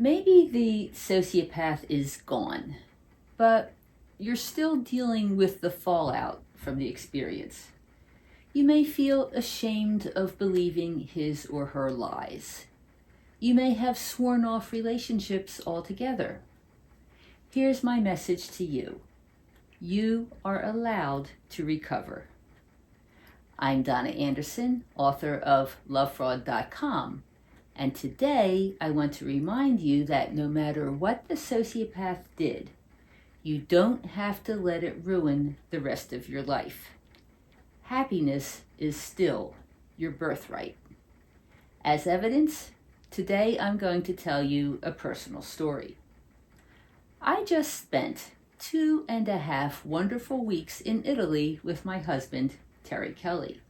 Maybe the sociopath is gone, but you're still dealing with the fallout from the experience. You may feel ashamed of believing his or her lies. You may have sworn off relationships altogether. Here's my message to you. You are allowed to recover. I'm Donna Andersen, author of lovefraud.com, and today I want to remind you that no matter what the sociopath did, you don't have to let it ruin the rest of your life. Happiness is still your birthright. As evidence, today I'm going to tell you a personal story. I just spent 2.5 wonderful weeks in Italy with my husband, Terry Kelly.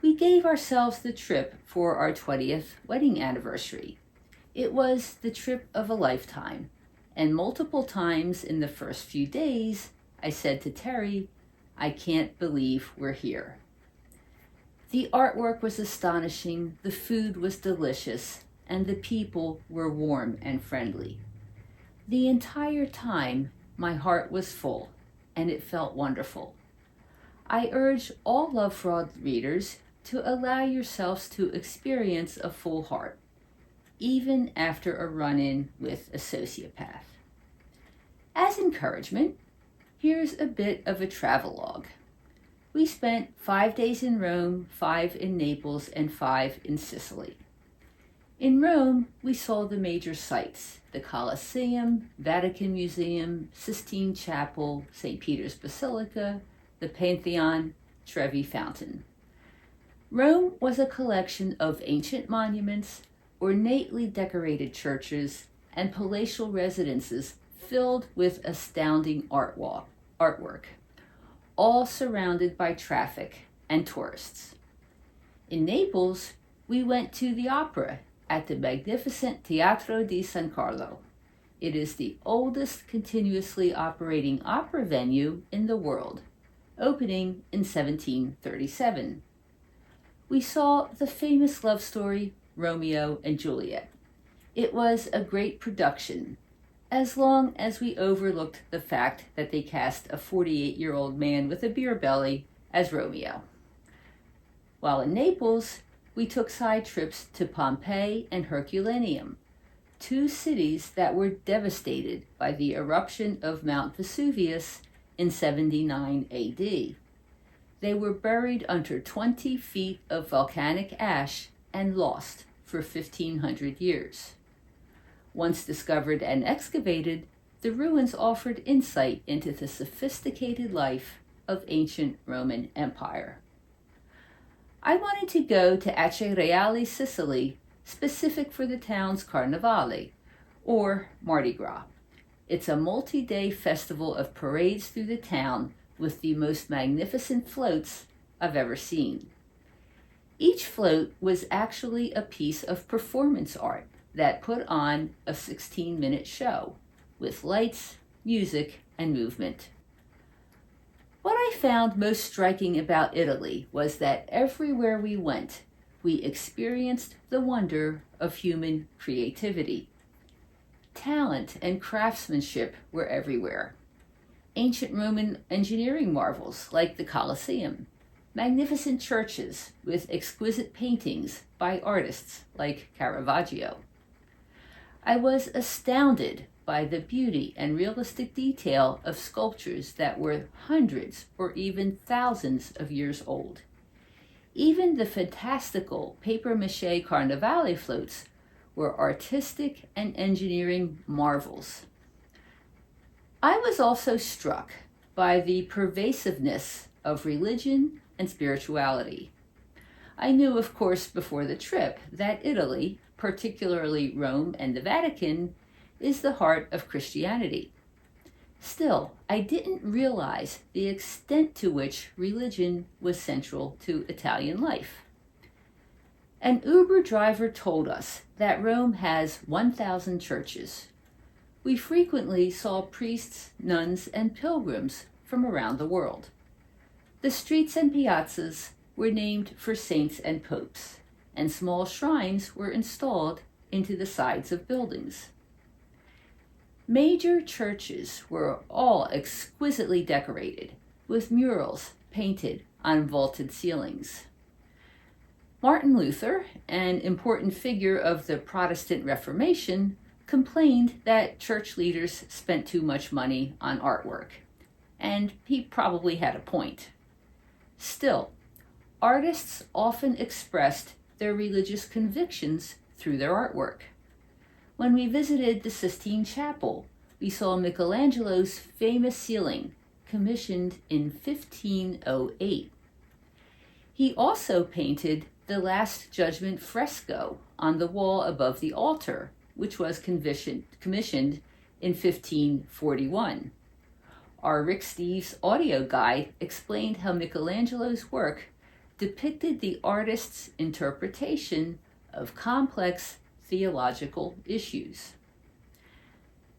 We gave ourselves the trip for our 20th wedding anniversary. It was the trip of a lifetime, and multiple times in the first few days, I said to Terry, I can't believe we're here. The artwork was astonishing, the food was delicious, and the people were warm and friendly. The entire time, my heart was full, and it felt wonderful. I urge all Love Fraud readers to allow yourselves to experience a full heart, even after a run-in with a sociopath. As encouragement, here's a bit of a travelogue. We spent 5 days in Rome, 5 in Naples, and 5 in Sicily. In Rome, we saw the major sites: the Colosseum, Vatican Museum, Sistine Chapel, St. Peter's Basilica, the Pantheon, Trevi Fountain. Rome was a collection of ancient monuments, ornately decorated churches, and palatial residences filled with astounding artwork, all surrounded by traffic and tourists. In Naples, we went to the opera at the magnificent Teatro di San Carlo. It is the oldest continuously operating opera venue in the world, opening in 1737. We saw the famous love story, Romeo and Juliet. It was a great production, as long as we overlooked the fact that they cast a 48-year-old man with a beer belly as Romeo. While in Naples, we took side trips to Pompeii and Herculaneum, 2 cities that were devastated by the eruption of Mount Vesuvius in 79 AD. They were buried under 20 feet of volcanic ash and lost for 1,500 years. Once discovered and excavated, the ruins offered insight into the sophisticated life of ancient Roman Empire. I wanted to go to Acireale, Sicily, specific for the town's Carnevale, or Mardi Gras. It's a multi-day festival of parades through the town with the most magnificent floats I've ever seen. Each float was actually a piece of performance art that put on a 16-minute show with lights, music, and movement. What I found most striking about Italy was that everywhere we went, we experienced the wonder of human creativity. Talent and craftsmanship were everywhere. Ancient Roman engineering marvels like the Colosseum, magnificent churches with exquisite paintings by artists like Caravaggio. I was astounded by the beauty and realistic detail of sculptures that were hundreds or even thousands of years old. Even the fantastical papier-mâché Carnevale floats were artistic and engineering marvels. I was also struck by the pervasiveness of religion and spirituality. I knew, of course, before the trip that Italy, particularly Rome and the Vatican, is the heart of Christianity. Still, I didn't realize the extent to which religion was central to Italian life. An Uber driver told us that Rome has 1,000 churches. We frequently saw priests, nuns, and pilgrims from around the world. The streets and piazzas were named for saints and popes, and small shrines were installed into the sides of buildings. Major churches were all exquisitely decorated, with murals painted on vaulted ceilings. Martin Luther, an important figure of the Protestant Reformation, complained that church leaders spent too much money on artwork, and he probably had a point. Still, artists often expressed their religious convictions through their artwork. When we visited the Sistine Chapel, we saw Michelangelo's famous ceiling, commissioned in 1508. He also painted the Last Judgment fresco on the wall above the altar, which was commissioned in 1541. Our Rick Steves audio guide explained how Michelangelo's work depicted the artist's interpretation of complex theological issues.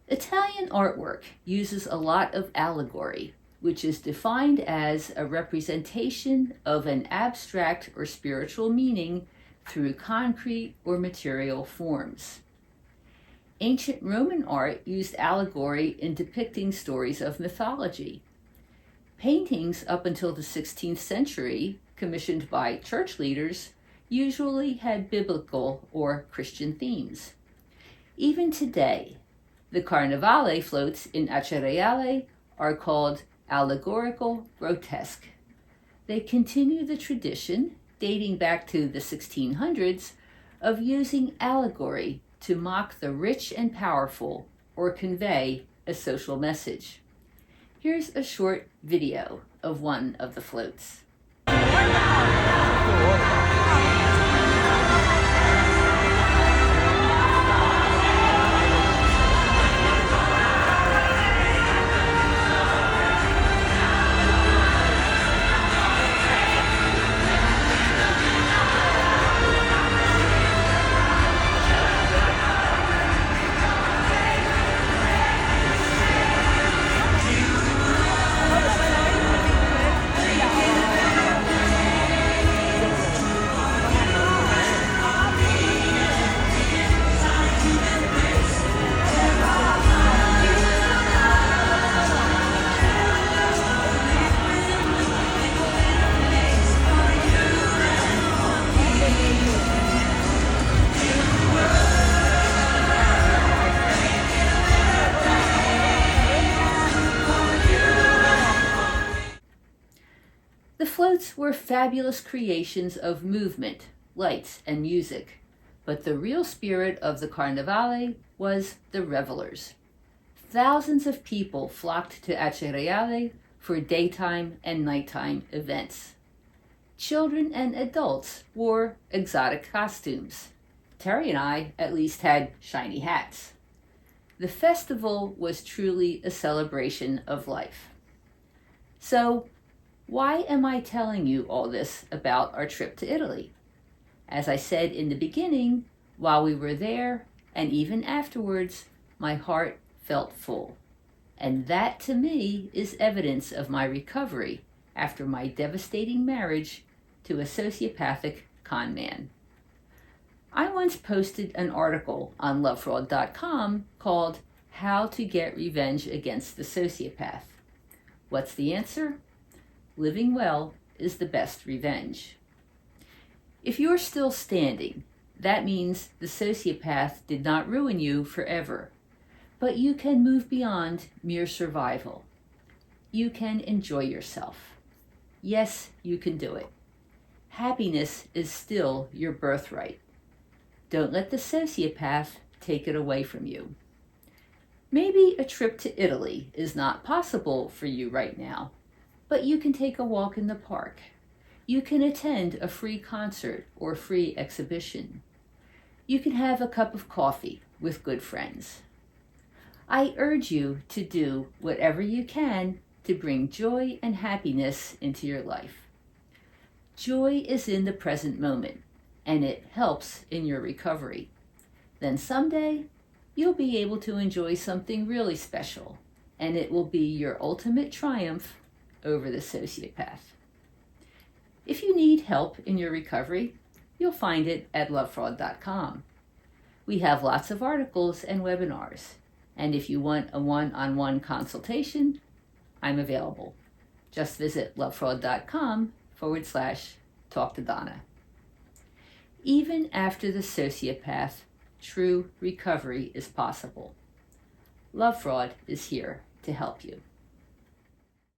Italian artwork uses a lot of allegory, which is defined as a representation of an abstract or spiritual meaning through concrete or material forms. Ancient Roman art used allegory in depicting stories of mythology. Paintings up until the 16th century, commissioned by church leaders, usually had biblical or Christian themes. Even today, the Carnevale floats in Acireale are called allegorical grotesque. They continue the tradition, dating back to the 1600s, of using allegory to mock the rich and powerful or convey a social message. Here's a short video of one of the floats. The floats were fabulous creations of movement, lights, and music, but the real spirit of the Carnevale was the revelers. Thousands of people flocked to Acireale for daytime and nighttime events. Children and adults wore exotic costumes. Terry and I at least had shiny hats. The festival was truly a celebration of life. So, why am I telling you all this about our trip to Italy? As I said in the beginning, while we were there, and even afterwards, my heart felt full. And that, to me, is evidence of my recovery after my devastating marriage to a sociopathic con man. I once posted an article on lovefraud.com called How to Get Revenge Against the Sociopath. What's the answer? Living well is the best revenge. If you're still standing, that means the sociopath did not ruin you forever, but you can move beyond mere survival. You can enjoy yourself. Yes, you can do it. Happiness is still your birthright. Don't let the sociopath take it away from you. Maybe a trip to Italy is not possible for you right now, but you can take a walk in the park. You can attend a free concert or free exhibition. You can have a cup of coffee with good friends. I urge you to do whatever you can to bring joy and happiness into your life. Joy is in the present moment, and it helps in your recovery. Then someday, you'll be able to enjoy something really special, and it will be your ultimate triumph over the sociopath. If you need help in your recovery, you'll find it at lovefraud.com. We have lots of articles and webinars. And if you want a one-on-one consultation, I'm available. Just visit lovefraud.com/talk to Donna. Even after the sociopath, true recovery is possible. Love Fraud is here to help you.